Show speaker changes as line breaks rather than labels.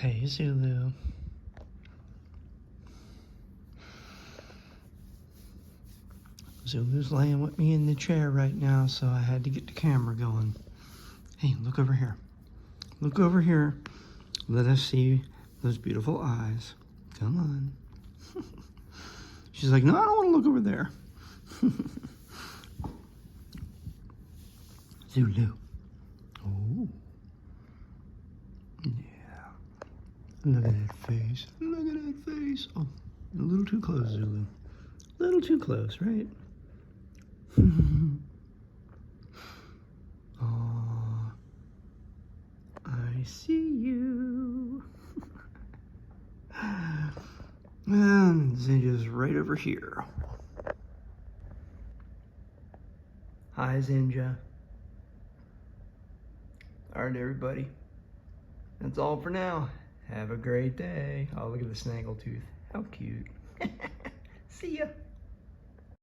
Hey, Zulu. Zulu's laying with me in the chair right now, so I had to get the camera going. Hey, look over here. Look over here. Let us see those beautiful eyes. Come on. She's like, no, I don't want to look over there. Zulu. Oh. Yeah. Look at that face. Look at that face. Oh, a little too close, Zulu. A little too close, right? Aw. I see you. And Zinja's right over here. Hi, Zinja. All right, everybody. That's all for now. Have a great day. Oh, look at the snaggletooth. How cute. See ya.